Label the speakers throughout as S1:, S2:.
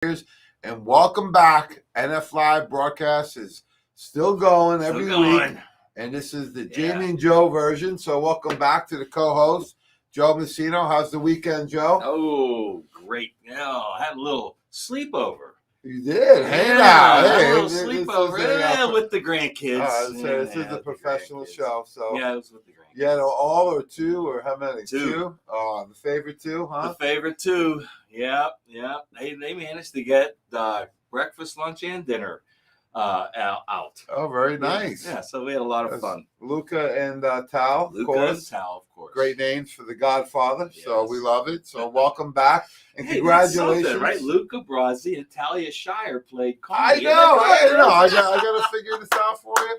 S1: And welcome back. NF Live broadcast is still going every week. And this is the Jamie and Joe version. So welcome back to the co-host, Joe Messino. How's the weekend, Joe?
S2: Oh, great. I had a little sleepover.
S1: You did? Hey now.
S2: Hey, a little sleepover with the grandkids.
S1: This is a professional show. So
S2: yeah, it was with the grandkids.
S1: Yeah, all or two or how many?
S2: Two.
S1: Oh, the favorite two, huh?
S2: The favorite two. Yeah. They managed to get breakfast, lunch, and dinner out.
S1: Oh, very nice.
S2: Yeah, so we had a lot of fun.
S1: Luca and Tal,
S2: of course.
S1: Great names for the Godfather, so we love it. So welcome back, and congratulations.
S2: Right? Luca Brasi and Talia Shire played Connie.
S1: I know. I got to figure this out for you.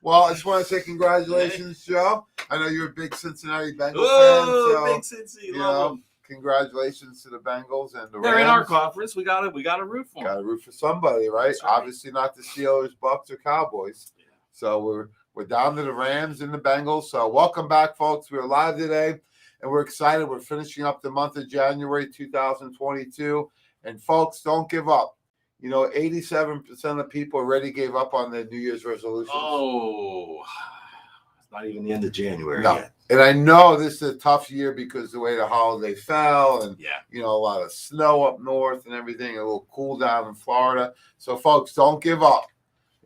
S1: Well, I just want to say congratulations, Joe. I know you're a big Cincinnati Bengals fan. So,
S2: big Cincy, love them.
S1: Congratulations to the Bengals and the Rams.
S2: They're in our conference. We got to root for them.
S1: Got to root for somebody, right?
S2: Right?
S1: Obviously not the Steelers, Bucks, or Cowboys.
S2: Yeah.
S1: So we're down to the Rams and the Bengals. So welcome back, folks. We're live today, and we're excited. We're finishing up the month of January 2022. And folks, don't give up. 87% of people already gave up on their New Year's resolutions.
S2: Oh, it's not even the end of January
S1: No.
S2: yet.
S1: And I know this is a tough year because the way the holiday fell and, a lot of snow up north and everything, a little cool down in Florida. So, folks, don't give up.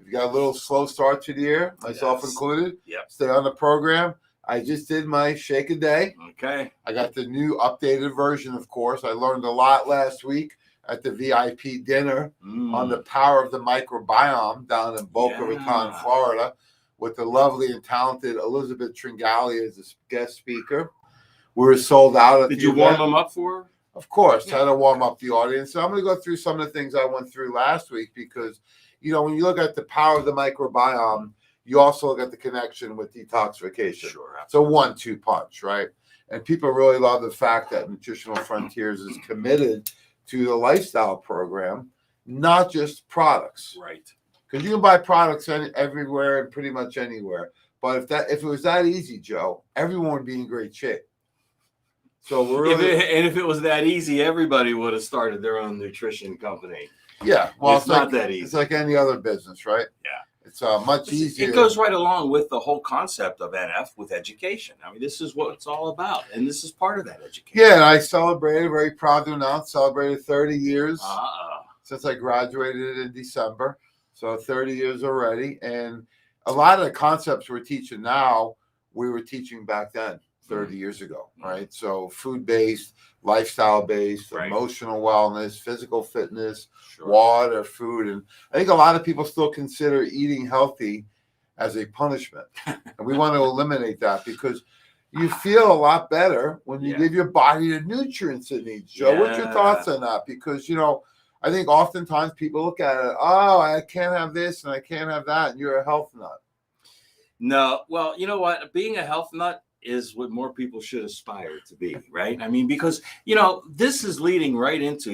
S1: If you got a little slow start to the year, myself included, stay on the program. I just did my shake a day.
S2: Okay.
S1: I got the new updated version, of course. I learned a lot last week at the VIP dinner on the power of the microbiome down in Boca Raton, Florida, with the lovely and talented Elizabeth Tringali as a guest speaker. We were sold out at
S2: Did you warm them up for her?
S1: Of course. Had to warm up the audience. So I'm going to go through some of the things I went through last week because, when you look at the power of the microbiome, you also look at the connection with detoxification.
S2: Sure.
S1: It's a 1-2 punch, right? And people really love the fact that Nutritional Frontiers is committed to the lifestyle program, not just products.
S2: Right.
S1: Because you can buy products everywhere and pretty much anywhere. But if it was that easy, Joe, everyone would be in great shape. So we're really,
S2: if it was that easy, everybody would have started their own nutrition company.
S1: Yeah. Well,
S2: it's not that easy.
S1: It's like any other business, right?
S2: Yeah.
S1: It's much easier.
S2: It goes right along with the whole concept of NF with education. I mean, this is what it's all about, and this is part of that education.
S1: Yeah, and I very proud to announce, celebrated 30 years since I graduated in December. So 30 years already. And a lot of the concepts we're teaching now, we were teaching back then, 30 years ago, right? So food-based, lifestyle-based, emotional wellness, physical fitness, water, food. And I think a lot of people still consider eating healthy as a punishment. And we want to eliminate that because you feel a lot better when you give your body the nutrients it needs. Joe, what's your thoughts on that? Because, I think oftentimes people look at it, I can't have this and I can't have that, and you're a health nut.
S2: No, well, you know what? Being a health nut is what more people should aspire to be, right? I mean, because, this is leading right into,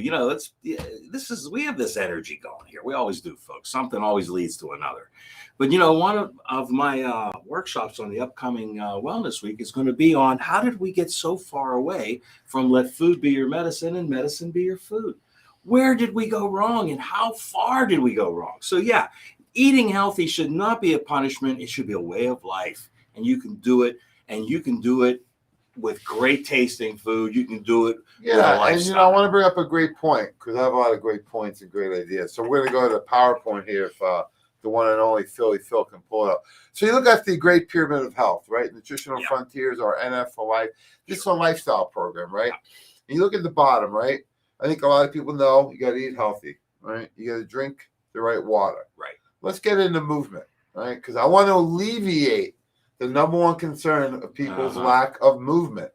S2: we have this energy going here. We always do, folks. Something always leads to another. But, one of my workshops on the upcoming Wellness Week is going to be on how did we get so far away from let food be your medicine and medicine be your food? Where did we go wrong and how far did we go wrong? So, eating healthy should not be a punishment. It should be a way of life. And you can do it. And you can do it with great tasting food. You can do it with a lifestyle.
S1: And, I want to bring up a great point because I have a lot of great points and great ideas. So we're going to go to the PowerPoint here if the one and only Phil can pull it up. So you look at the Great Pyramid of Health, right? Nutritional Frontiers or NF for Life. This is a lifestyle program, right? And you look at the bottom, right? I think a lot of people know you got to eat healthy, right? You got to drink the right water.
S2: Right.
S1: Let's get into movement, right? Because I want to alleviate the number one concern of people's lack of movement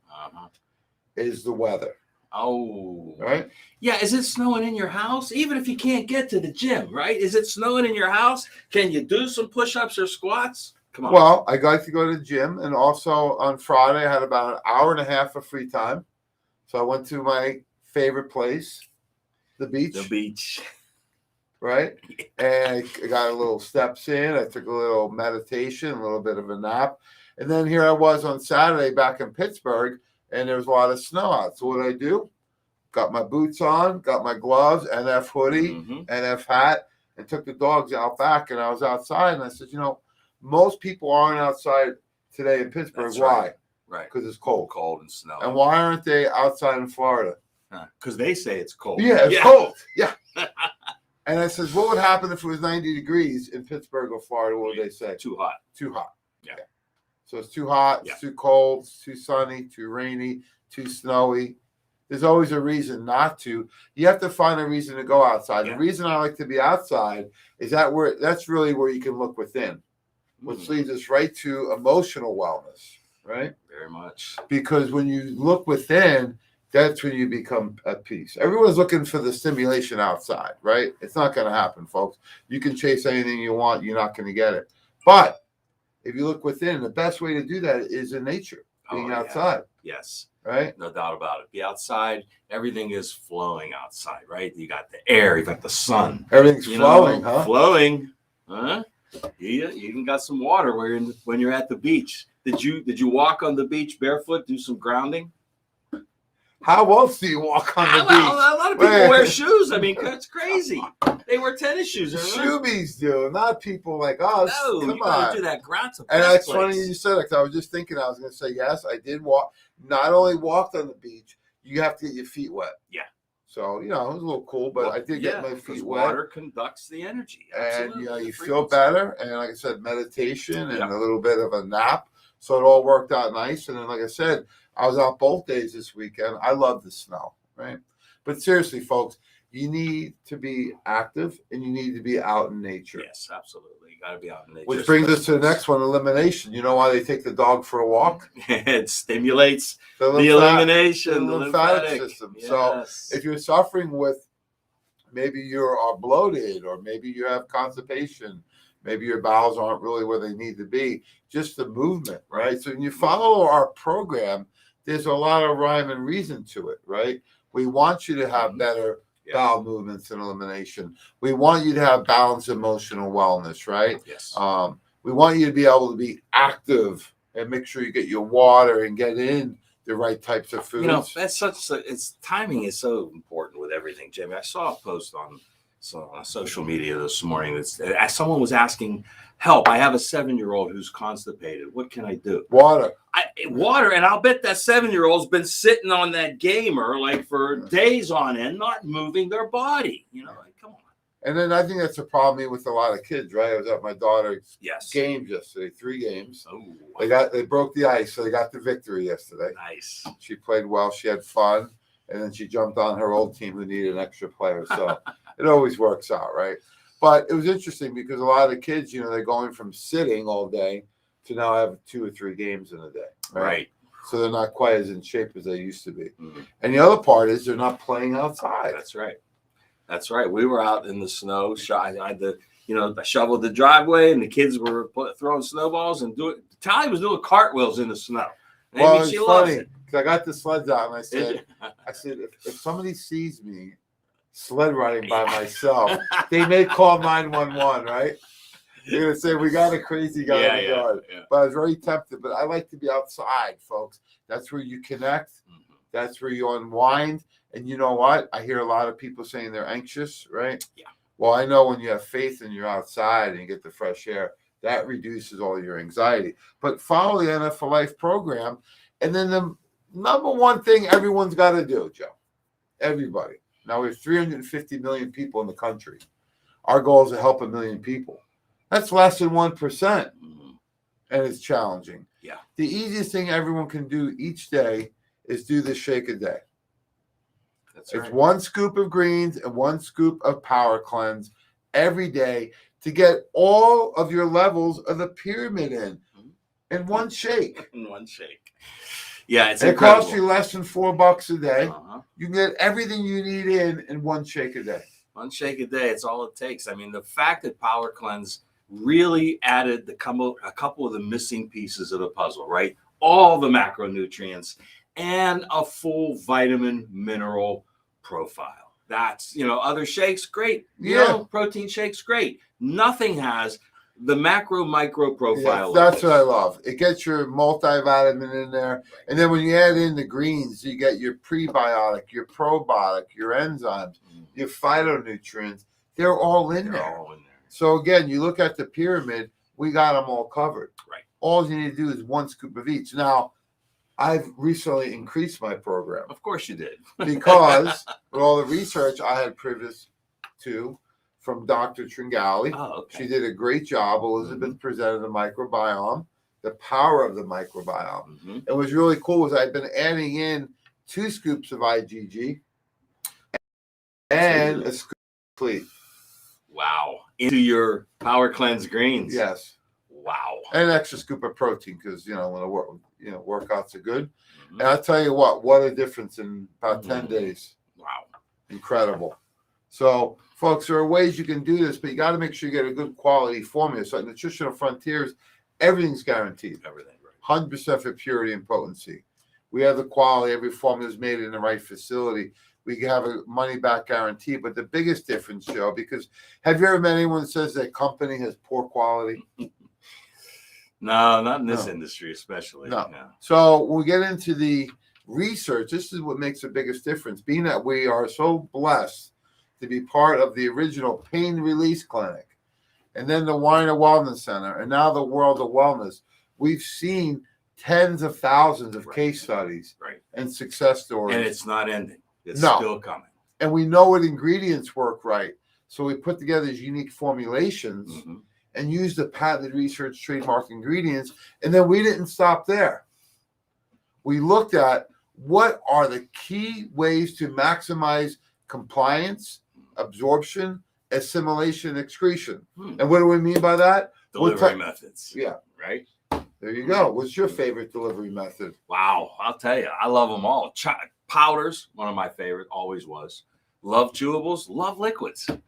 S1: is the weather.
S2: Oh.
S1: Right?
S2: Yeah. Is it snowing in your house? Even if you can't get to the gym, right? Is it snowing in your house? Can you do some push-ups or squats? Come on.
S1: Well, I like to go to the gym. And also on Friday, I had about an hour and a half of free time. So I went to my favorite place, the beach.
S2: The beach.
S1: Right? And I got a little steps in. I took a little meditation, a little bit of a nap. And then here I was on Saturday back in Pittsburgh, and there was a lot of snow out. So what did I do? got my boots on, got my gloves, NF hoodie, NF hat, and took the dogs out back. And I was outside, and I said, most people aren't outside today in Pittsburgh.
S2: That's
S1: Why?
S2: Right.
S1: Because it's cold.
S2: Cold and snow.
S1: And why aren't they outside in Florida?
S2: Because they say it's cold.
S1: Yeah, it's cold. Yeah. And I said, what would happen if it was 90 degrees in Pittsburgh or Florida? What would they say?
S2: Too hot.
S1: Too hot.
S2: Yeah.
S1: So it's too hot, it's too cold, it's too sunny, too rainy, too snowy. There's always a reason not to. You have to find a reason to go outside. The reason I like to be outside is that's really where you can look within, which leads us right to emotional wellness, right?
S2: Very much. Because
S1: when you look within, that's when you become at peace. Everyone's looking for the stimulation outside, right? It's not going to happen, folks. You can chase anything you want. You're not going to get it. But if you look within, the best way to do that is in nature, being outside.
S2: Yes.
S1: Right?
S2: No doubt about it. Be outside. Everything is flowing outside, right? You got the air, you got the sun.
S1: Everything's flowing, huh?
S2: Flowing. Huh? You even got some water when you're at the beach. Did you walk on the beach barefoot, do some grounding?
S1: How else do you walk on the beach?
S2: A lot of people wear shoes. I mean, it's crazy. They wear tennis shoes.
S1: Shoebies do, not people like us.
S2: No,
S1: come
S2: you
S1: on.
S2: gotta do that ground to
S1: And it's funny you said it. I was just thinking, I was going to say, yes, I did walk. Not only walked on the beach, you have to get your feet wet.
S2: Yeah.
S1: So, it was a little cool, but I did get my feet wet.
S2: Water conducts the energy. Absolutely.
S1: And, you feel better. And like I said, meditation and a little bit of a nap. So it all worked out nice. And then, like I said, I was out both days this weekend. I love the snow, right? But seriously, folks, you need to be active and you need to be out in nature.
S2: Yes, absolutely. You got to be out in nature.
S1: Which brings us to the next one, elimination. You know why they take the dog for a walk?
S2: It stimulates the elimination,
S1: the lymphatic system. Yes. So if you're suffering with, maybe you are bloated, or maybe you have constipation, maybe your bowels aren't really where they need to be, just the movement, right? So when you follow our program, there's a lot of rhyme and reason to it, right? We want you to have better bowel movements and elimination. We want you to have balanced emotional wellness, right?
S2: Yes.
S1: We want you to be able to be active and make sure you get your water and get in the right types of foods.
S2: That's timing is so important with everything, Jamie. I saw a post on social media this morning. Someone was asking help. I have a 7-year-old who's constipated. What can I do?
S1: Water.
S2: Water, and I'll bet that 7-year-old's been sitting on that gamer for days on end, not moving their body. Come on.
S1: And then I think that's a problem with a lot of kids, right? I was at my daughter's games yesterday, 3 games. Oh, they broke the ice, so they got the victory yesterday.
S2: Nice.
S1: She played well. She had fun, and then she jumped on her old team who needed an extra player. So it always works out, right? But it was interesting because a lot of the kids, they're going from sitting all day to now have 2 or 3 games in a day. Right. So they're not quite as in shape as they used to be. Mm-hmm. And the other part is they're not playing outside.
S2: That's right. That's right. We were out in the snow. I shoveled the driveway, and the kids were throwing snowballs and Tally was doing cartwheels in the snow.
S1: Well, it's funny because I got the sleds out and I said, if somebody sees me sled riding by myself, they may call 911, right? They're going to say, we got a crazy guy in the yard. Yeah. But I was very tempted. But I like to be outside, folks. That's where you connect. Mm-hmm. That's where you unwind. And you know what? I hear a lot of people saying they're anxious, right? Yeah. Well, I know when you have faith and you're outside and you get the fresh air, that reduces all your anxiety. But follow the NF for Life program. And then the number one thing everyone's got to do, Joe, everybody. Now, we have 350 million people in the country. Our goal is to help 1 million people. That's less than 1%. Mm-hmm. And it's challenging. Yeah. The easiest thing everyone can do each day is do the shake a day. That's right. It's 1 scoop of greens and 1 scoop of power cleanse every day to get all of your levels of the pyramid in one shake. In one shake. Yeah, it costs you less than $4 a day. Uh-huh. You can get everything you need in 1 shake a day. 1 shake a day, it's all it takes. I mean, the fact that Power Cleanse really added a couple of the missing pieces of the puzzle, right? All the macronutrients and a full vitamin mineral profile. That's, other shakes, great. Protein shakes, great. Nothing has
S2: the macro micro profile.
S1: Yeah, that's what I love. It gets your multivitamin in there. And then when you add in the greens, you get your prebiotic, your probiotic, your enzymes, your phytonutrients. They're all in there. So again, you look at the pyramid, we got them all covered.
S2: Right.
S1: All you need to do is 1 scoop of each. Now, I've recently increased my program.
S2: Of course you did.
S1: Because with all the research I had previous to from Dr. Tringali.
S2: Oh, okay.
S1: She did a great job. Elizabeth presented the microbiome, the power of the microbiome. And what's really cool was I've been adding in 2 scoops of IgG and a scoop of Complete.
S2: Wow. Into your Power Cleanse greens.
S1: Yes.
S2: Wow.
S1: And an extra scoop of protein because, when the workouts are good. And I'll tell you what a difference in about 10 days.
S2: Wow.
S1: Incredible. So, folks, there are ways you can do this, but you got to make sure you get a good quality formula. So at Nutritional Frontiers, everything's guaranteed.
S2: Everything, right.
S1: 100% for purity and potency. We have the quality. Every formula is made in the right facility. We have a money-back guarantee. But the biggest difference, Joe, because have you ever met anyone that says their company has poor quality?
S2: No, not in this industry, especially.
S1: No. So when we get into the research, this is what makes the biggest difference. Being that we are so blessed to be part of the original Pain Release Clinic, and then the Weiner Wellness Center, and now the World of Wellness, we've seen tens of thousands of case studies and success stories.
S2: And it's not ending. It's still coming.
S1: And we know what ingredients work right. So we put together these unique formulations and use the patented research trademark ingredients. And then we didn't stop there. We looked at what are the key ways to maximize compliance, absorption, assimilation, excretion. And what do we mean by that?
S2: Delivery methods.
S1: Yeah.
S2: Right?
S1: There you go. What's your favorite delivery method?
S2: Wow. I'll tell you. I love them all. Powders, one of my favorite, always was. Love chewables, love liquids. And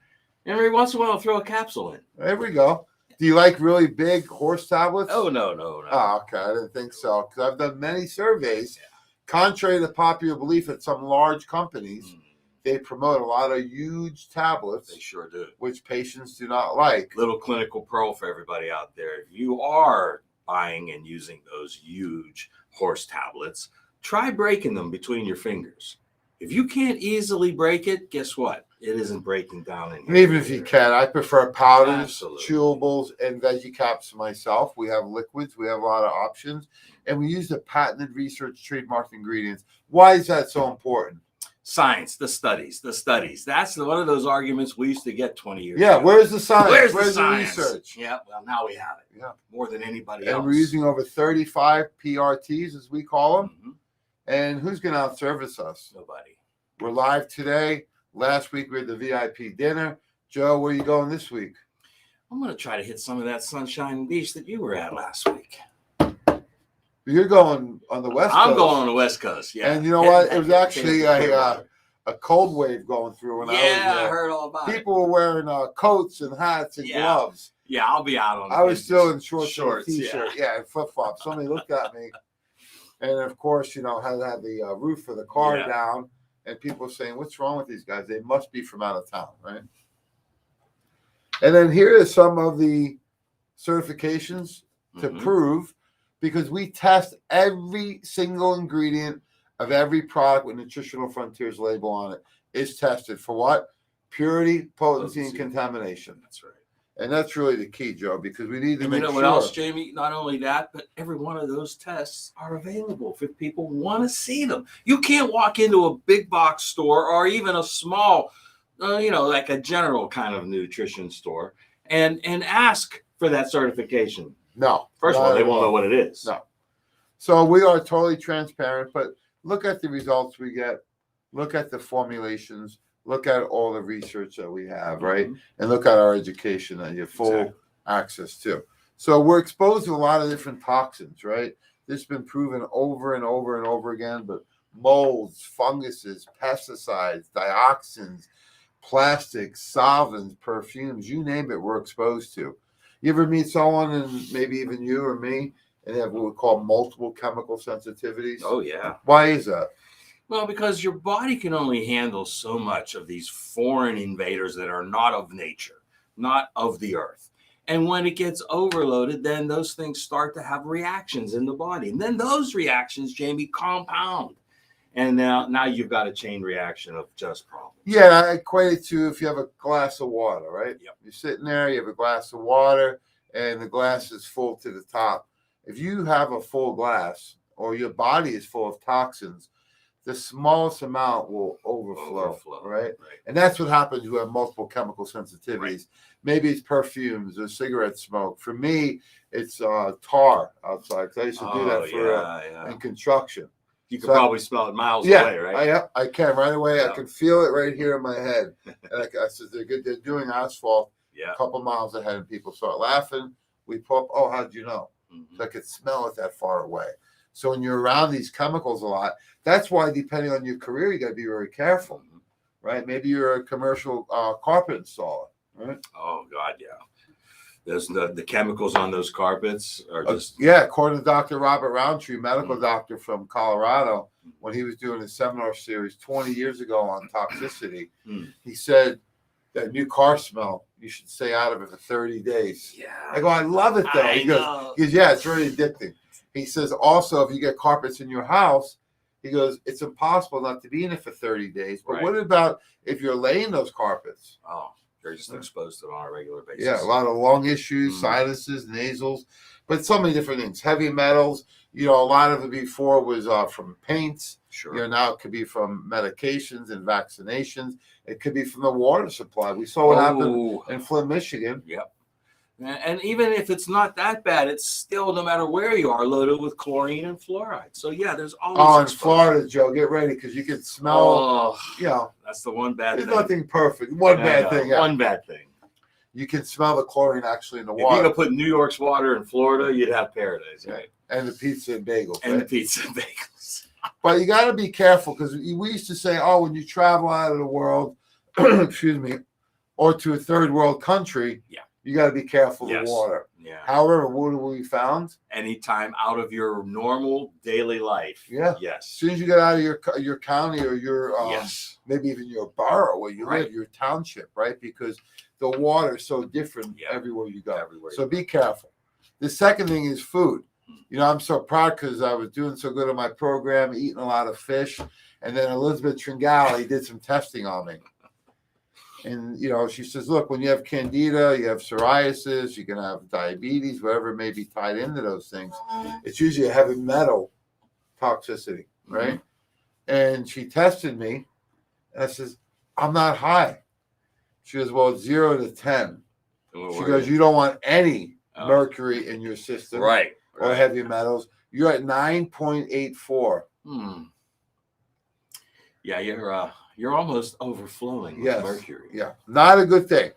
S2: every once in a while, I'll throw a capsule in.
S1: There we go. Do you like really big horse tablets?
S2: Oh, no.
S1: Oh, okay. I didn't think so. Because I've done many surveys. Contrary to popular belief at some large companies, they promote a lot of huge tablets.
S2: They sure do.
S1: Which patients do not like.
S2: Little clinical pro for everybody out there. If you are buying and using those huge horse tablets, try breaking them between your fingers. If you can't easily break it, guess what? It isn't breaking down in here.
S1: And even if you can, I prefer powders,
S2: Absolutely.
S1: chewables, and veggie caps myself. We have liquids. We have a lot of options. And we use the patented research trademark ingredients. Why is that so important?
S2: Science, the studies. That's one of those arguments we used to get 20 years
S1: ago. Where's the science?
S2: Where's the science?
S1: Research?
S2: Yeah, well, now we have it.
S1: Yeah.
S2: More than anybody else.
S1: And we're using over 35 PRTs, as we call them. And who's going to outservice us?
S2: Nobody.
S1: We're live today. Last week, we had the VIP dinner. Joe, where are you going this week?
S2: I'm going to try to hit some of that Sunshine Beach that you were at last week.
S1: You're going on the West Coast.
S2: I'm going on the West Coast, yeah.
S1: And you know what? It was actually a cold wave going through when I was there.
S2: I heard all about it.
S1: People were wearing coats and hats and gloves.
S2: Yeah, I'll be out on
S1: I was still in shorts and a
S2: t-shirt.
S1: Yeah, and flip-flops. Somebody looked at me. And, of course, had the roof of the car down. And people were saying, what's wrong with these guys? They must be from out of town, right? And then here are some of the certifications to prove, because we test every single ingredient of every product with Nutritional Frontiers label on it is tested for what? Purity, potency, and contamination.
S2: That's right.
S1: And that's really the key, Joe, because we need to make sure.
S2: You know what else, Jamie? Not only that, but every one of those tests are available if people want to see them. You can't walk into a big box store or even a small, like a general kind of nutrition store and ask for that certification.
S1: No.
S2: First of all, they won't know what it is.
S1: No. So we are totally transparent, but look at the results we get. Look at the formulations. Look at all the research that we have, right? And look at our education that you have full access to. So we're exposed to a lot of different toxins, right? This has been proven over and over and over again, but molds, funguses, pesticides, dioxins, plastics, solvents, perfumes, you name it, we're exposed to. You ever meet someone, and maybe even you or me, and they have what we call multiple chemical sensitivities?
S2: Oh, yeah.
S1: Why is that?
S2: Well, because your body can only handle so much of these foreign invaders that are not of nature, not of the earth. And when it gets overloaded, then those things start to have reactions in the body. And then those reactions, Jamie, compound. And now you've got a chain reaction of just problems.
S1: Yeah, I equate it to if you have a glass of water, right?
S2: Yep.
S1: You're sitting there, you have a glass of water, and the glass is full to the top. If you have a full glass or your body is full of toxins, the smallest amount will overflow. Right? And that's what happens when you have multiple chemical sensitivities. Right. Maybe it's perfumes or cigarette smoke. For me, it's tar outside. I used to do that for in construction.
S2: You can probably smell it miles away, right?
S1: I can right away.
S2: Yeah.
S1: I can feel it right here in my head. And I said, they're doing asphalt a couple miles ahead, and people start laughing. We pull up, oh, how'd you know? Mm-hmm. So I could smell it that far away. So when you're around these chemicals a lot, that's why depending on your career, you got to be very careful, right? Maybe you're a commercial carpet installer, right?
S2: Oh, God, yeah. There's the chemicals on those carpets are just...
S1: according to Dr. Robert Roundtree, medical doctor from Colorado, when he was doing his seminar series 20 years ago on toxicity, he said that new car smell, you should stay out of it for 30 days. Yeah. I go, I love it, though. He goes, yeah, it's really addicting. He says also, if you get carpets in your house, he goes, it's impossible not to be in it for 30 days. But what about if you're laying those carpets?
S2: Oh, they're just exposed to it on a regular basis.
S1: Yeah, a lot of lung issues, sinuses, nasals, but so many different things. Heavy metals, a lot of it before was from paints.
S2: Sure.
S1: Now it could be from medications and vaccinations. It could be from the water supply. We saw what happened in Flint, Michigan.
S2: Yep. And even if it's not that bad, it's still, no matter where you are, loaded with chlorine and fluoride. So, yeah, there's always...
S1: Oh, in Florida, Joe, get ready, because you can smell...
S2: That's the one bad thing.
S1: There's nothing perfect. One bad thing.
S2: One bad thing.
S1: You can smell the chlorine actually in the water.
S2: If you could put New York's water in Florida, you'd have paradise, right?
S1: And the pizza and bagels.
S2: And the pizza and bagels.
S1: But you got to be careful, because we used to say, when you travel out of the world, excuse me, or to a third world country, you got to be careful of the water.
S2: Yeah.
S1: However, what have we found?
S2: Anytime out of your normal daily life.
S1: Yeah.
S2: Yes.
S1: As soon as you get out of your county or your maybe even your borough where you live, your township, right? Because the water is so different everywhere you go. So be careful. The second thing is food. I'm so proud because I was doing so good on my program, eating a lot of fish, and then Elizabeth Tringali did some testing on me. And, she says, look, when you have candida, you have psoriasis, you can have diabetes, whatever may be tied into those things. It's usually a heavy metal toxicity, right? And she tested me, and I says, I'm not high. She goes, well, it's 0 to 10. She goes, you don't want any mercury in your system.
S2: Right.
S1: Or heavy metals. You're at 9.84.
S2: Yeah, you're almost overflowing with mercury.
S1: Yeah, not a good thing.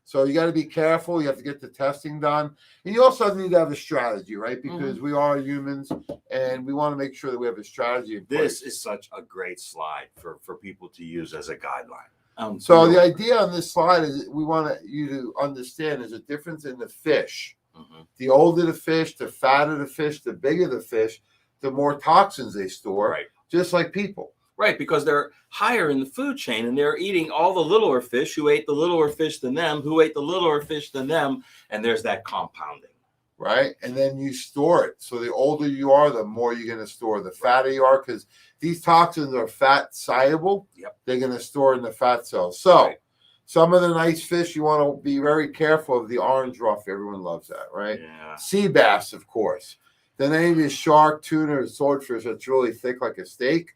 S1: So you got to be careful. You have to get the testing done. And you also need to have a strategy, right? Because we are humans, and we want to make sure that we have a strategy in place.
S2: This is such a great slide for people to use as a guideline.
S1: So the idea on this slide is we want you to understand there's a difference in the fish. The older the fish, the fatter the fish, the bigger the fish, the more toxins they store, just like people.
S2: Right, because they're higher in the food chain, and they're eating all the littler fish who ate the littler fish than them, who ate the littler fish than them, and there's that compounding.
S1: Right, and then you store it. So the older you are, the more you're going to store. The fatter you are, because these toxins are fat soluble, they're going to store in the fat cells. So some of the nice fish, you want to be very careful of the orange rough. Everyone loves that, right?
S2: Yeah.
S1: Sea bass, of course. Then any of your shark, tuna, or swordfish that's really thick like a steak,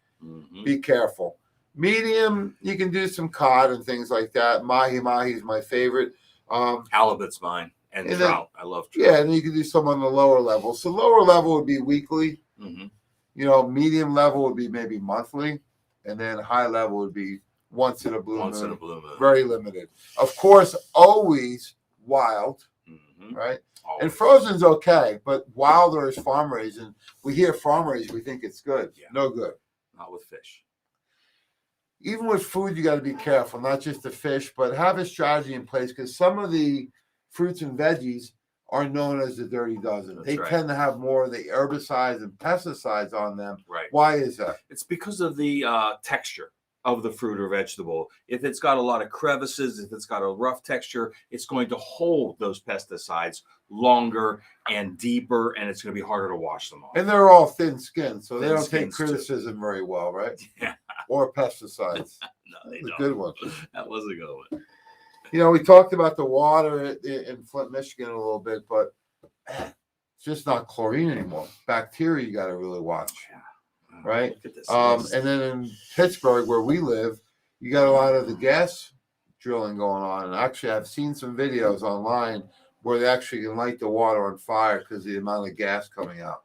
S1: be careful. Medium, you can do some cod and things like that. Mahi is my favorite.
S2: Halibut's mine. And trout. I love trout.
S1: Yeah, and you can do some on the lower level. So lower level would be weekly. Medium level would be maybe monthly. And then high level would be once in a blue moon. Very limited. Of course, always wild, right? Always. And frozen's okay, but wild or is farm raised. And we hear farm raised, we think it's good. No good.
S2: Not with fish.
S1: Even with food, you got to be careful, not just the fish, but have a strategy in place, because some of the fruits and veggies are known as the dirty dozen. They tend to have more of the herbicides and pesticides on them.
S2: Right.
S1: Why is that?
S2: It's because of the texture of the fruit or vegetable. If it's got a lot of crevices, if it's got a rough texture, it's going to hold those pesticides longer and deeper, and it's going to be harder to wash them off.
S1: And they're all thin-skinned, so they
S2: Thin
S1: don't take
S2: skins, too.
S1: criticism very well, right?
S2: Yeah.
S1: Or pesticides.
S2: No, they
S1: That's a
S2: don't.
S1: good one.
S2: That was a good one.
S1: You know, we talked about the water in Flint, Michigan a little bit, but it's just not chlorine anymore. Bacteria you got to really watch, right?
S2: Look at this.
S1: And then in Pittsburgh, where we live, you got a lot of the gas drilling going on. And actually, I've seen some videos online where they actually can light the water on fire because of the amount of gas coming out.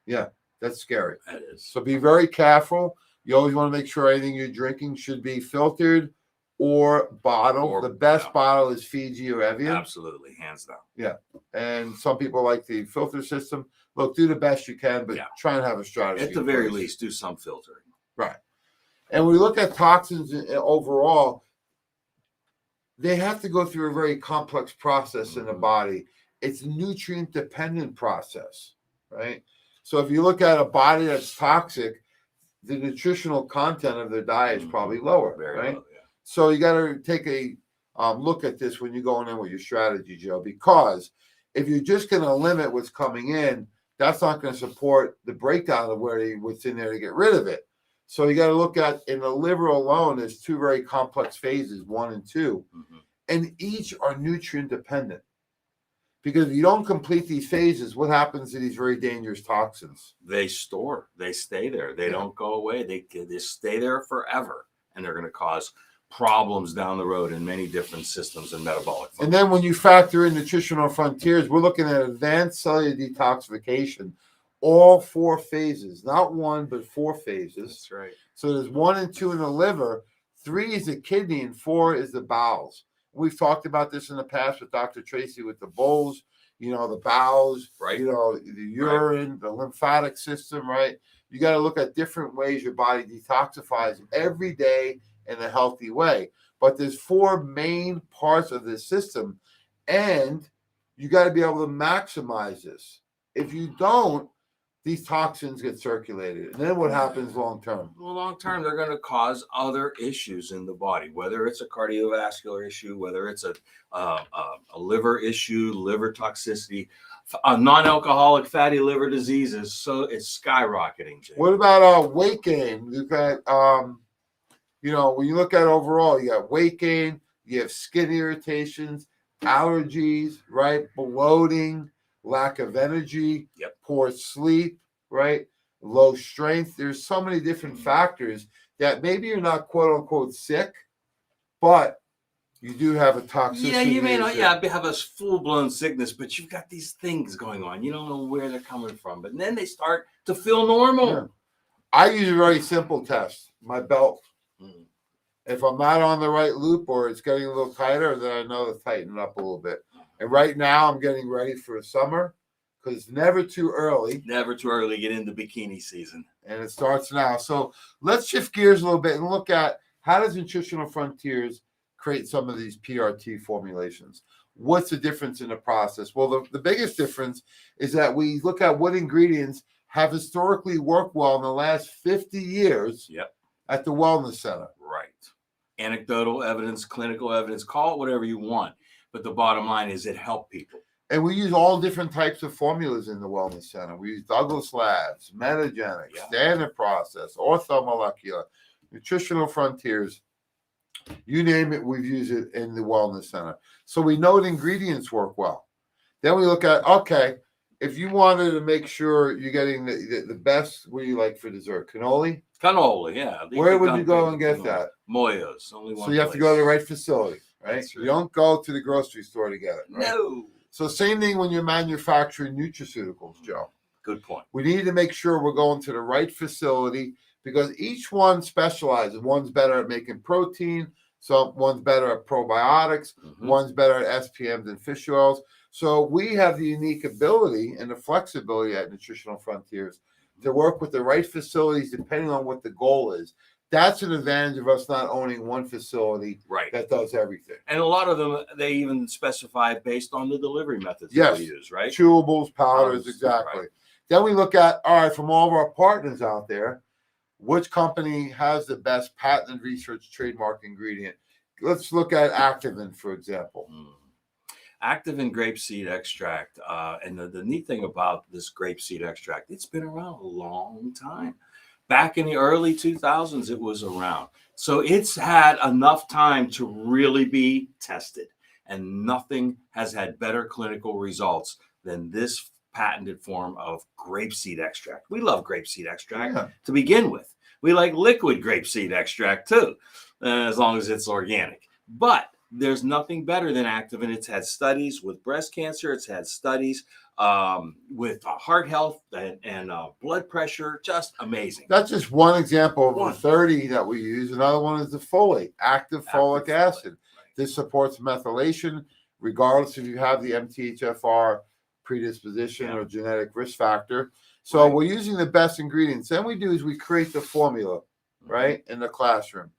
S1: Yeah, that's scary.
S2: That is.
S1: So be very careful. You always want to make sure anything you're drinking should be filtered or bottled. The best bottle is Fiji or Evian.
S2: Absolutely, hands down.
S1: Yeah. And some people like the filter system. Look, do the best you can, but try and have a strategy.
S2: At the very least, do some filtering.
S1: Right. And when we look at toxins overall, they have to go through a very complex process in the body. It's a nutrient-dependent process, right? So if you look at a body that's toxic, the nutritional content of their diet is probably lower, right?
S2: Low, yeah.
S1: So you got to take a look at this when you're going in with your strategy, Joe, because if you're just going to limit what's coming in, that's not going to support the breakdown of what's in there to get rid of it. So you got to look at, in the liver alone, there's two very complex phases, 1 and 2, and each are nutrient dependent. Because if you don't complete these phases, what happens to these very dangerous toxins?
S2: They store. They stay there. They don't go away. They stay there forever, and they're going to cause problems down the road in many different systems and metabolic functions.
S1: And then when you factor in nutritional frontiers, we're looking at advanced cellular detoxification, all 4 phases, not 1, but 4 phases.
S2: That's right.
S1: So there's 1 and 2 in the liver, 3 is the kidney, and 4 is the bowels. We've talked about this in the past with Dr. Tracy with the bowls, the bowels,
S2: right?
S1: The urine, the lymphatic system, right? You got to look at different ways your body detoxifies every day in a healthy way. But there's 4 main parts of this system, and you got to be able to maximize this. If you don't, these toxins get circulated. And then what happens long term?
S2: Well, long term, they're going to cause other issues in the body, whether it's a cardiovascular issue, whether it's a liver issue, liver toxicity, non-alcoholic fatty liver diseases. So it's skyrocketing, Jay.
S1: What about weight gain? You've got, when you look at overall, you got weight gain, you have skin irritations, allergies, right? Bloating, lack of energy, poor sleep, right? Low strength. There's so many different factors that maybe you're not quote unquote sick, but you do have a toxicity.
S2: Yeah, you may not have a full-blown sickness, but you've got these things going on. You don't know where they're coming from, but then they start to feel normal.
S1: Yeah. I use a very simple test, my belt. If I'm not on the right loop or it's getting a little tighter, then I know to tighten it up a little bit. And right now I'm getting ready for summer because it's never too early.
S2: Never too early to get into bikini season.
S1: And it starts now. So let's shift gears a little bit and look at how does Nutritional Frontiers create some of these PRT formulations? What's the difference in the process? Well, the biggest difference is that we look at what ingredients have historically worked well in the last 50 years at the Wellness Center.
S2: Right. Anecdotal evidence, clinical evidence, call it whatever you want. But the bottom line is it helped people.
S1: And we use all different types of formulas in the Wellness Center. We use Douglas Labs, Metagenic, Standard Process, Orthomolecular, Nutritional Frontiers. You name it, we've used it in the Wellness Center. So we know the ingredients work well. Then we look at, okay, if you wanted to make sure you're getting the best, what do you like for dessert? Cannoli?
S2: Cannoli, yeah.
S1: Where would you go and get that?
S2: Moya's, only one.
S1: So you have to go to the right facility, right?
S2: Right.
S1: You don't go to the grocery store to get it, right?
S2: No.
S1: So same thing when you're manufacturing nutraceuticals, Joe.
S2: Good point.
S1: We need to make sure we're going to the right facility because each one specializes. One's better at making protein, one's better at probiotics, one's better at SPMs and fish oils. So we have the unique ability and the flexibility at Nutritional Frontiers to work with the right facilities depending on what the goal is. That's an advantage of us not owning one facility that does everything.
S2: And a lot of them, they even specify based on the delivery methods that we use, right?
S1: Chewables, powders, exactly. Right. Then we look at, all right, from all of our partners out there, Which company has the best patent research trademark ingredient? Let's look at Activin, for example.
S2: Activin grapeseed extract. And the neat thing about this grapeseed extract, it's been around a long time. Back in the early 2000s, it was around. So it's had enough time to really be tested. And nothing has had better clinical results than this patented form of grapeseed extract. We love grapeseed extract to begin with. We like liquid grapeseed extract too, as long as it's organic. But there's nothing better than Activin. It's had studies with breast cancer. It's had studies with heart health and blood pressure. Just amazing.
S1: That's just one example of the 30 that we use. Another one is the folate, active folic acid. Right. This supports methylation, regardless if you have the MTHFR predisposition or genetic risk factor. So we're using the best ingredients. Then we do is we create the formula, right, in the classroom.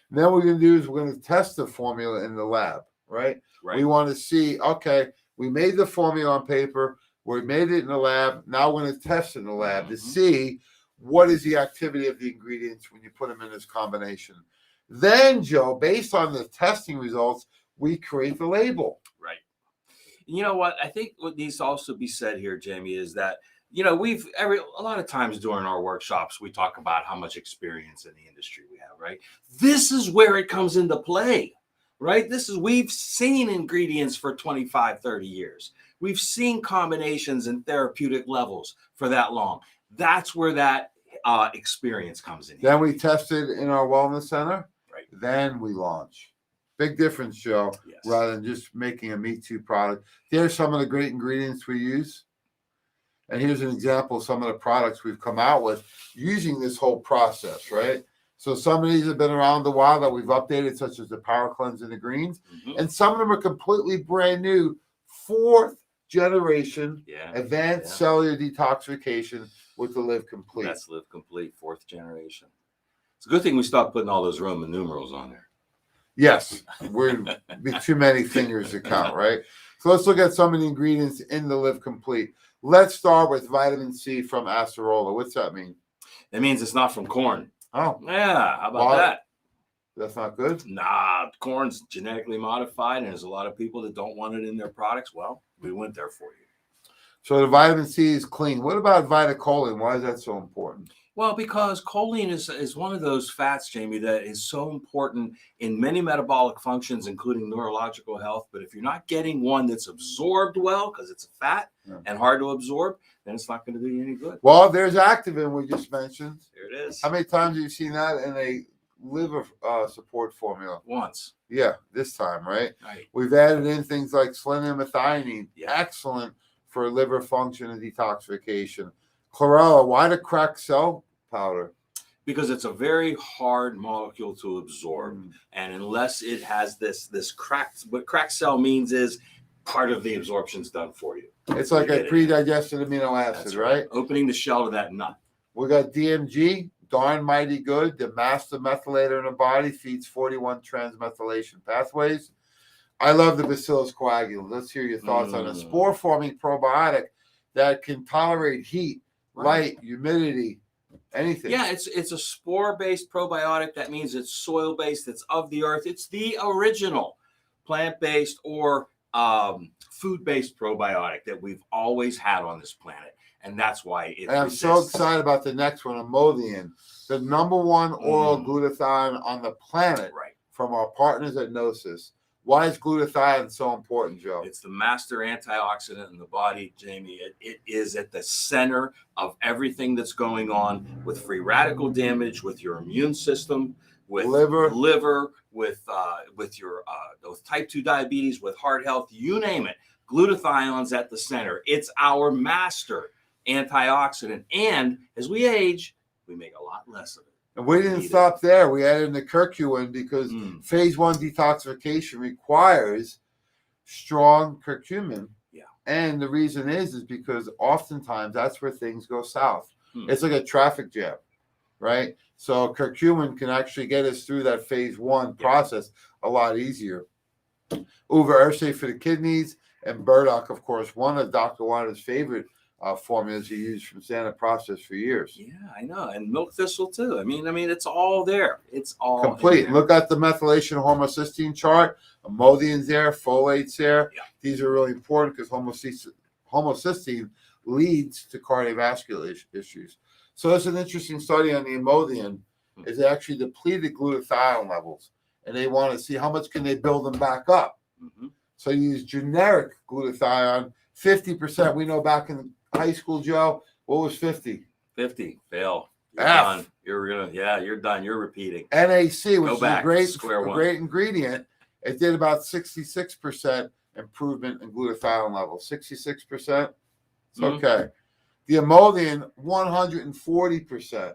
S1: And then what we're going to do is we're going to test the formula in the lab, right? We want to see, okay, we made the formula on paper. We made it in the lab. Now we're going to test in the lab to see what is the activity of the ingredients when you put them in this combination. Then, Joe, based on the testing results, we create the label.
S2: Right. You know what? I think what needs to also be said here, Jamie, is that, you know, a lot of times during our workshops, we talk about how much experience in the industry we have, right? This is where it comes into play, right? We've seen ingredients for 25, 30 years. We've seen combinations and therapeutic levels for that long. That's where that experience comes in.
S1: Then we test it in our wellness center. Right. Then we launch. Big difference, Joe, rather than just making a Me Too product. Here's some of the great ingredients we use. And here's an example of some of the products we've come out with using this whole process, right? So some of these have been around a while that we've updated, such as the Power Cleanse and the Greens. And some of them are completely brand new, 4th generation advanced cellular detoxification with the Live Complete.
S2: That's Live Complete, 4th generation. It's a good thing we stopped putting all those Roman numerals on there.
S1: Yes, we're be too many fingers to count, right? So let's look at some of the ingredients in the Live Complete. Let's start with vitamin C from acerola. What's that mean?
S2: It means it's not from corn.
S1: Oh.
S2: Yeah, how about that?
S1: That's not good?
S2: Nah, corn's genetically modified, and there's a lot of people that don't want it in their products. Well, we went there for you.
S1: So the vitamin C is clean. What about vitacholine? Why is that so important?
S2: Well, because choline is one of those fats, Jamie, that is so important in many metabolic functions, including neurological health. But if you're not getting one that's absorbed well, because it's a fat and hard to absorb, then it's not going to do you any good.
S1: Well, there's Activin we just mentioned.
S2: There it is.
S1: How many times have you seen that in a liver support formula?
S2: Once.
S1: Yeah, this time, right? We've added in things like selenium methionine. Excellent for liver function and detoxification. Chlorella, why the cracked cell powder?
S2: Because it's a very hard molecule to absorb. And unless it has this cracked, what cracked cell means is part of the absorption's done for you.
S1: It's like a pre-digested amino acid, right?
S2: Opening the shell of that nut.
S1: We got DMG, darn mighty good. The master methylator in the body feeds 41 transmethylation pathways. I love the Bacillus coagulum. Let's hear your thoughts on a spore-forming probiotic that can tolerate heat, light, humidity, anything.
S2: Yeah, it's a spore-based probiotic. That means it's soil-based. It's of the earth. It's the original plant-based or food-based probiotic that we've always had on this planet. And that's why it
S1: I'm so excited about the next one, Imodium, the #1 oral glutathione on the planet from our partners at Gnosis. Why is glutathione so important, Joe?
S2: It's the master antioxidant in the body, Jamie. It is at the center of everything that's going on with free radical damage, with your immune system, with liver, with your with type 2 diabetes, with heart health, you name it. Glutathione's at the center. It's our master antioxidant. And as we age, we make a lot less of it.
S1: And we didn't stop there. We added in the curcumin because phase 1 detoxification requires strong curcumin. Yeah. And the reason is because oftentimes that's where things go south. It's like a traffic jam, right? So curcumin can actually get us through that phase 1 process a lot easier. Uva ursa for the kidneys, and burdock, of course, one of Dr. Wanda's favorite formulas he used from standard process for years.
S2: Yeah, I know. And milk thistle too. I mean, it's all there. It's all
S1: complete. Look at the methylation homocysteine chart. Emodian's there, folate's there.
S2: Yeah.
S1: These are really important because homocysteine leads to cardiovascular issues. So it's an interesting study on the Emodian. Is they actually depleted glutathione levels, and they want to see how much can they build them back up.
S2: Mm-hmm.
S1: So you use generic glutathione, 50%. We know back in high school, Joe, what was 50?
S2: 50. Fail. You're
S1: F.
S2: done. You're done. You're repeating.
S1: NAC, which is
S2: back,
S1: a great
S2: square one.
S1: great ingredient, it did about 66% improvement in glutathione levels. 66%. It's okay. The Emodian, 140%.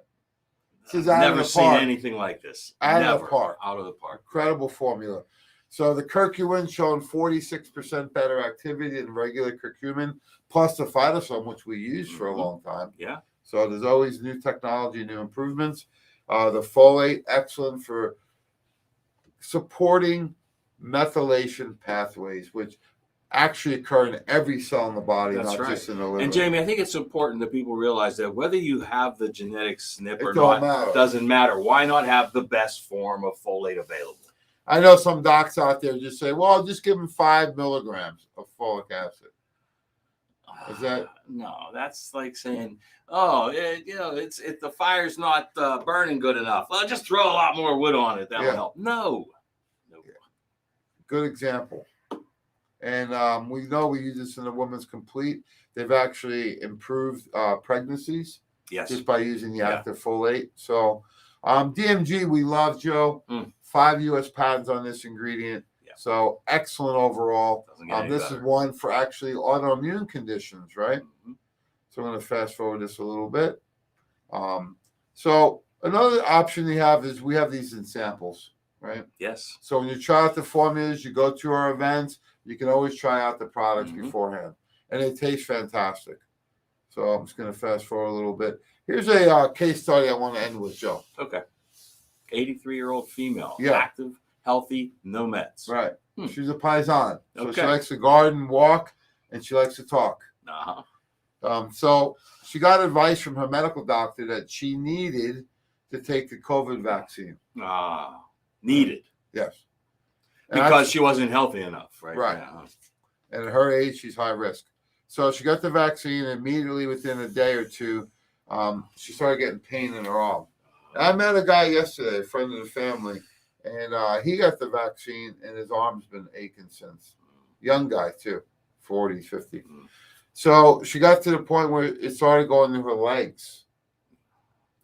S1: This is
S2: Never seen anything like this.
S1: Out
S2: Never.
S1: of the park.
S2: Out of the park.
S1: Incredible formula. So the curcumin showing 46% better activity than regular curcumin, plus the phytosome, which we used for a long time.
S2: Yeah.
S1: So there's always new technology, new improvements. The folate, excellent for supporting methylation pathways, which actually occur in every cell in the body,
S2: That's
S1: not
S2: right.
S1: just in the liver.
S2: And Jamie, I think it's important that people realize that whether you have the genetic SNP or
S1: don't
S2: not,
S1: matter.
S2: doesn't matter. Why not have the best form of folate available?
S1: I know some docs out there just say, well, just give them 5 milligrams of folic acid. Is that
S2: no? That's like saying, oh, it's the fire's not burning good enough. Well, just throw a lot more wood on it. That'll help. No.
S1: Good example. And we know we use this in the Women's Complete. They've actually improved pregnancies just by using the active folate. So DMG, we love, Joe. 5 U.S. patents on this ingredient. So excellent overall. This is one for actually autoimmune conditions, right? So I'm going to fast forward this a little bit. So another option we have is we have these in samples, right?
S2: Yes.
S1: So when you try out the formulas, you go to our events, you can always try out the products beforehand. And they taste fantastic. So I'm just going to fast forward a little bit. Here's a case study I want to end with, Joe.
S2: Okay. 83-year-old female. Active, healthy, no meds.
S1: Right. She's a paisan. So
S2: Okay.
S1: she likes to garden, walk, and she likes to talk. So she got advice from her medical doctor that she needed to take the COVID vaccine.
S2: Needed.
S1: Yes.
S2: Because she wasn't healthy enough, right?
S1: Right. And at her age, she's high risk. So she got the vaccine, and immediately within a day or two, she started getting pain in her arm. And I met a guy yesterday, a friend of the family, and he got the vaccine, and his arm's been aching since. Young guy, too, 40, 50. So she got to the point where it started going to her legs.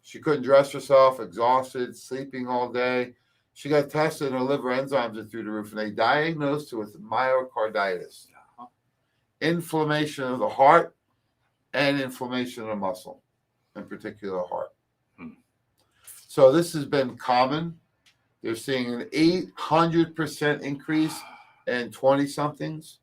S1: She couldn't dress herself, exhausted, sleeping all day. She got tested, and her liver enzymes are through the roof, and they diagnosed her with myocarditis, inflammation of the heart, and inflammation of the muscle, in particular heart. So this has been common. They're seeing an 800% increase in 20-somethings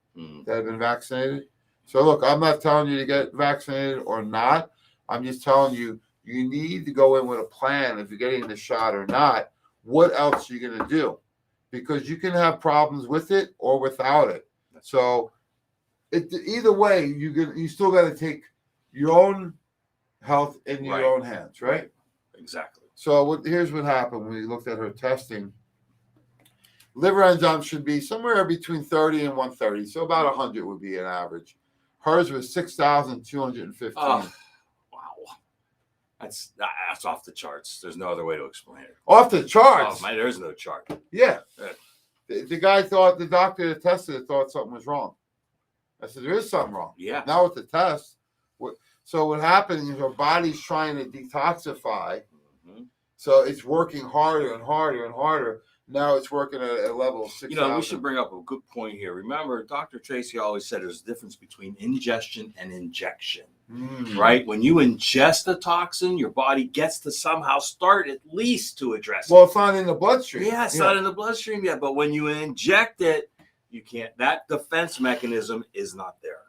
S1: that have been vaccinated. So look, I'm not telling you to get vaccinated or not. I'm just telling you, you need to go in with a plan if you're getting the shot or not. What else are you going to do? Because you can have problems with it or without it. So either way, you still got to take your own health in your own hands, right?
S2: Exactly.
S1: So here's what happened when we looked at her testing. Liver enzymes should be somewhere between 30 and 130. So about 100 would be an average. Hers was 6,215.
S2: Oh, wow. That's off the charts. There's no other way to explain it.
S1: Off the charts?
S2: Oh, there's no chart.
S1: Yeah. The guy thought, the doctor that tested it thought something was wrong. I said, there is something wrong.
S2: Yeah.
S1: Now with the test. So what happened is her body's trying to detoxify. So it's working harder and harder and harder. Now it's working at a level of 6,000.
S2: We should bring up a good point here. Remember, Dr. Tracy always said there's a difference between ingestion and injection, right? When you ingest a toxin, your body gets to somehow start at least to address it.
S1: Well, it's not in the bloodstream.
S2: Yeah, it's not in the bloodstream yet. But when you inject it, you can't. That defense mechanism is not there.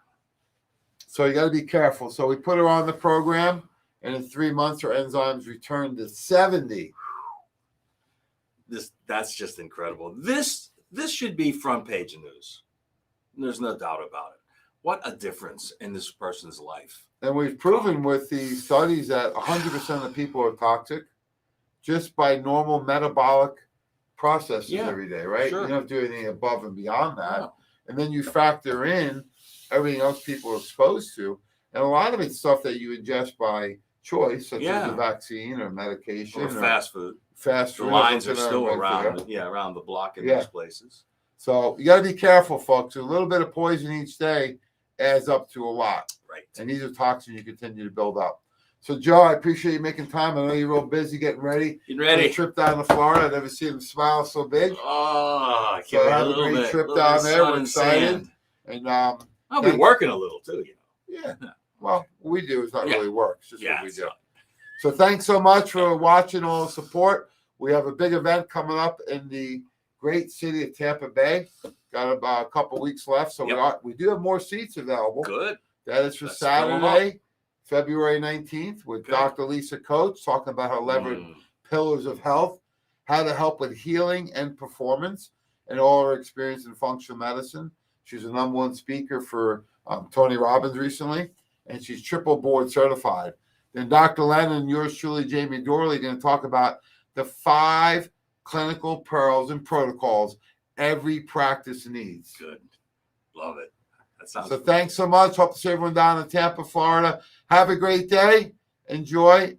S1: So you got to be careful. So we put her on the program, and in 3 months, her enzymes returned to 70.
S2: That's just incredible. This should be front page news. There's no doubt about it. what a difference in this person's life.
S1: And we've proven with the studies that 100% of people are toxic just by normal metabolic processes every day, right?
S2: Sure.
S1: You don't have to do anything above and beyond that.
S2: No.
S1: And then you factor in everything else people are exposed to. And a lot of it's stuff that you ingest by choice, such as a vaccine or medication
S2: or fast food.
S1: Fast
S2: The
S1: food.
S2: lines are still around the block in those places.
S1: So you got to be careful, folks. A little bit of poison each day adds up to a lot.
S2: Right.
S1: And these are toxins you continue to build up. So, Joe, I appreciate you making time. I know you're real busy getting ready.
S2: Getting ready.
S1: For the trip down to Florida. I've never seen him smile so big.
S2: Oh, I can't
S1: so
S2: wait.
S1: have a great trip down there. We're excited. And
S2: I'll be working a little too,
S1: Yeah. Well, what we do is not really work. It's just what we do.
S2: Right.
S1: So thanks so much for watching, all the support. We have a big event coming up in the great city of Tampa Bay. Got about a couple weeks left. So we do have more seats available.
S2: Good.
S1: That is for Saturday, February 19th, with Dr. Lisa Coates talking about her 11 pillars of health, how to help with healing and performance, and all her experience in functional medicine. She's a #1 speaker for Tony Robbins recently, and she's triple board certified. Then Dr. Lennon and yours truly, Jamie Dorley, are going to talk about the 5 clinical pearls and protocols every practice needs.
S2: Good. Love it. That sounds
S1: so thanks so much. Hope to see everyone down in Tampa, Florida. Have a great day. Enjoy.